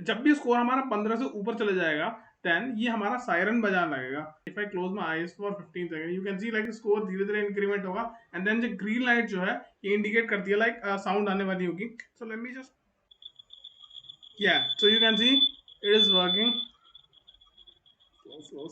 जब भी स्कोर हमारा 15 से ऊपर चले जाएगा देन ये हमारा सायरन बजाने लगेगा। If I close my eyes for 15 second you can see like score धीरे धीरे इंक्रीमेंट होगा एंड देन जो ग्रीन लाइट जो है ये इंडिकेट करती है लाइक साउंड आने वाली होगी। So let me just so you can see it is working slow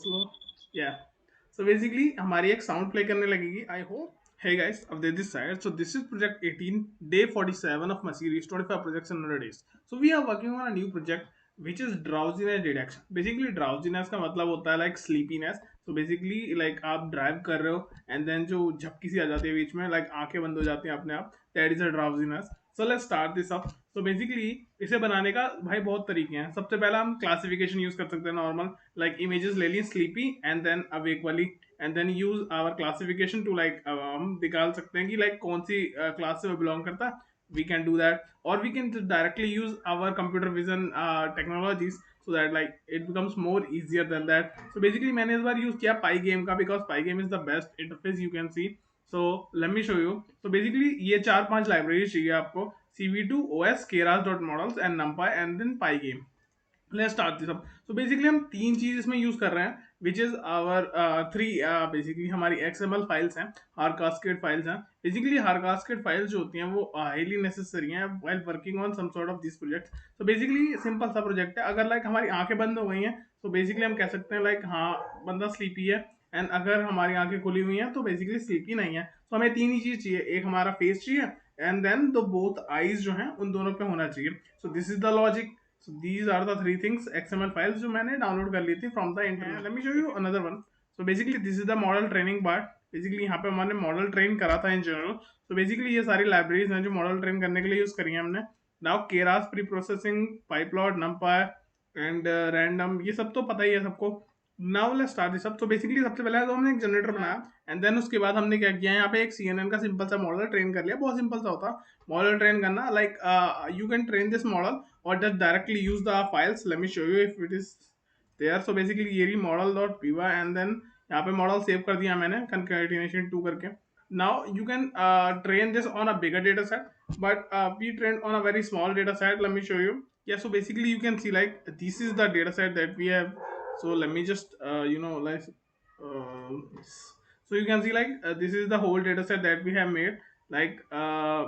so basically हमारी एक साउंड प्ले करने लगेगी। I hope Hey guys, update this side. So this is project 18, day 47 of my series 25 projects in 100 days. So we are working on a new project which is drowsiness detection. Basically drowsiness का मतलब होता है like sleepiness. So basically like आप drive कर रहे हो and then जो झपकी सी आ जाती है बीच में like आंखें बंद हो जाती हैं अपने आप, that is a drowsiness. So let's start this up. So basically इसे बनाने का भाई बहुत तरीके हैं। सबसे पहला हम क्लासिफिकेशन यूज कर सकते हैं नॉर्मल लाइक इमेजेस ले ली स्लीपी एंड देन अवेक वाली and then use our classification to like हम निकाल सकते हैं कि लाइक कौन सी क्लास से वो बिलोंग करता है। वी कैन डू दैट और we can directly use our computer vision technologies so that like it becomes more easier than that. So basically मैंने इस बार यूज किया पाई गेम का because Pygame is the best interface you can see. So let me show you. तो basically ये 4-5 library चाहिए आपको CV2 OS keras dot models and numpy and then pygame. Let's start this up. So basically हम तीन चीज इसमें use कर रहे हैं which is our three basically हमारी XML फाइल्स हैं, हारकास्केड फाइल्स हैं। बेसिकली हारकास्केड फाइल्स जो होती हैं वो हाईली नेसेसरी हैं while working on some sort of this project. So basically simple सा प्रोजेक्ट है। अगर लाइक हमारी आंखें बंद हो गई हैं तो बेसिकली हम कह सकते हैं लाइक हाँ बंदा स्लीपी है एंड अगर हमारी आंखें खुली हुई हैं तो बेसिकली स्लीपी नहीं है। तो हमें तीन ही चीज चाहिए, एक हमारा फेस चाहिए and then the both eyes जो हैं उन दोनों पे होना चाहिए। So this is the logic. So these are the three things XML files जो मैंने डाउनलोड कर ली थी from the internet. Let me show you another one. So basically this is the model training part. Basically यहाँ पे हमने model train करा था in general. So basically ये सारी लाइब्रेरीज हैं जो मॉडल ट्रेन करने के लिए यूज करी हैं हमने। Now keras pre processing, pyplot, numpy and random ये सब तो पता ही है सबको। Now let's start this up. तो बेसिकली सबसे पहले तो हमने एक जनरेटर बनाया एंड देन उसके बाद हमने क्या किया यहाँ पे एक CNN का सिंपल सा मॉडल ट्रेन कर लिया। बहुत सिंपल सा होता मॉडल ट्रेन करना like you can train this model or just directly use the files. Let me show you if it is there. So basically ये रही model.py and then यहाँ पे मॉडल सेव कर दिया मैंने concatenation 2 करके। Now you can train this on a bigger data set, but we trained on a very small data set. Let me show you. Yeah, so basically you can see like this is the data set that we have. So let me just like so you can see like this is the whole data set that we have made. Like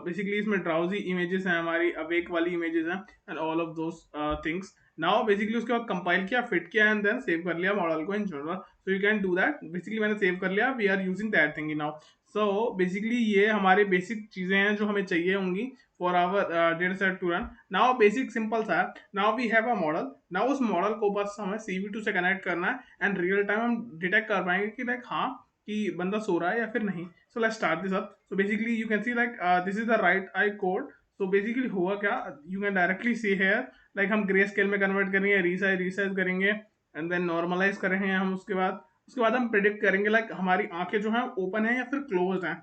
basically इसमें drowsy images हैं हमारी, awake वाली images हैं and all of those things. Now basically उसके बाद compile किया, fit किया and then save कर लिया मॉडल को in general. So you can do that. Basically मैंने सेव कर लिया, we are using that thing now. So basically ये हमारे बेसिक चीजें हैं जो हमें चाहिए होंगी for our data set to run. Now basic simple सा है। Now we have a model. Now उस मॉडल को बस हमें CV2 से कनेक्ट करना है एंड रियल टाइम हम डिटेक्ट कर पाएंगे कि लाइक हाँ कि बंदा सो रहा है या फिर नहीं। So let's start this up. So basically you can see like this is the right eye code. So basically हुआ क्या, you can directly see here like हम ग्रे स्केल में कन्वर्ट करेंगे, रीसाइज करेंगे एंड देन नॉर्मलाइज करेंगे हम। उसके बाद हम प्रिडिक्ट करेंगे लाइक हमारी आंखें जो हैं ओपन है या फिर क्लोज हैं।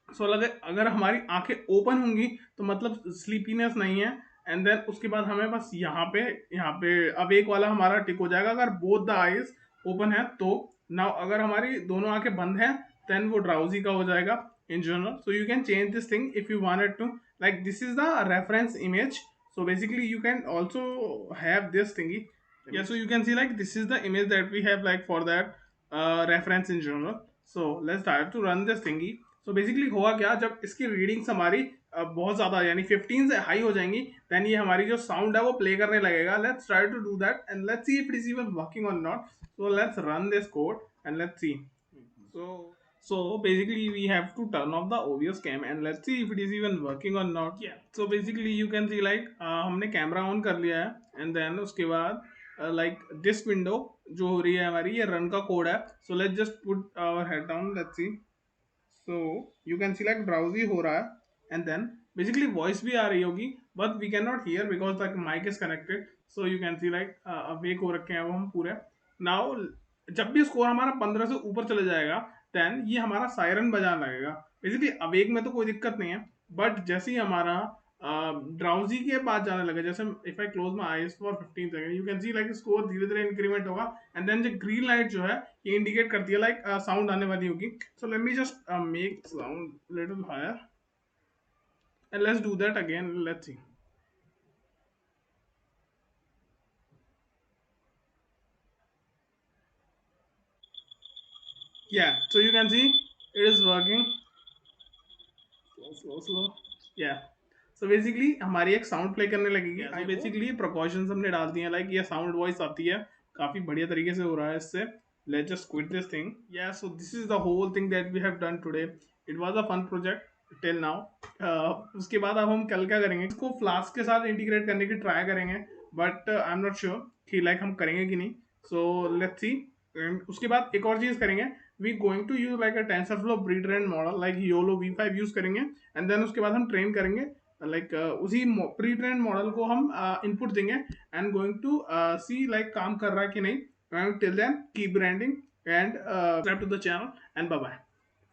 सो अगर हमारी आंखें ओपन होंगी तो मतलब स्लीपीनेस नहीं है एंड देन उसके बाद हमें बस यहाँ पे अवेक वाला हमारा टिक हो जाएगा अगर बोथ द आईज ओपन है तो। नाउ अगर हमारी दोनों आंखें बंद हैं देन वो ड्राउजी का हो जाएगा in general. So you can change this thing if you wanted to. Like this is the reference image. So basically you can also have this thingy. Yeah, so you can see like this is the image that we have like for that reference in general. So let's try to run this thingy. So basically हुआ क्या, जब इसकी readings हमारी बहुत ज़्यादा यानी 15 से high हो जाएंगी देन ये हमारी जो साउंड है वो प्ले करने लगेगा। Let's try to do that and let's see if it is even working or not. So let's run this code and let's see. So basically we have to turn off the OBS cam and let's see if it is even working or not. Yeah. So basically you can see like हमने camera on कर लिया है and then उसके बाद like this window जो हो रही है हमारी ये रन का कोड है। So let's just put our head down, let's see. So you can see like drowsy हो रहा है and then basically voice भी आ रही होगी but we cannot hear because the mic is connected. So you can see like awake हो रखे हैं वो हम पूरे। Now जब भी स्कोर हमारा 15 से ऊपर चले जाएगा देन ये हमारा सायरन बजाने लगेगा। बेसिकली अवेक में तो कोई दिक्कत नहीं है बट जैसे ही हमारा ड्राउजी के बाद जाने लगे, जैसे if I close my eyes for 15 second you can see like score धीरे धीरे इंक्रीमेंट होगा एंड देन जो ग्रीन लाइट जो है ये इंडिकेट करती है लाइक साउंड आने वाली होगी। So let me just make sound little higher and let's do that again, let's see. Yeah, so you can see it is working. Slow. Yeah. So basically हमारी एक साउंड प्ले करने लगेगी। So basically precautions हमने डाल दिए हैं, like ये sound voice आती है, काफी बढ़िया तरीके से हो रहा है इससे। Let's just quit this thing. Yeah so this is the whole thing that we have done today. It was a fun project till now. उसके बाद अब हम कल क्या करेंगे, इसको फ्लास्क के साथ इंटीग्रेट करने की ट्राई करेंगे, but I am not sure कि लाइक हम करेंगे कि नहीं। So let's see. एंड उसके बाद एक और चीज करेंगे, we going to use like a TensorFlow pre train model, like YOLO V5 use करेंगे। एंड देन उसके बाद हम ट्रेन करेंगे, लाइक उसी प्री ट्रेन मॉडल को हम इनपुट देंगे and going to see like काम कर रहा है कि नहीं। And till then keep branding and subscribe to the channel and bye bye.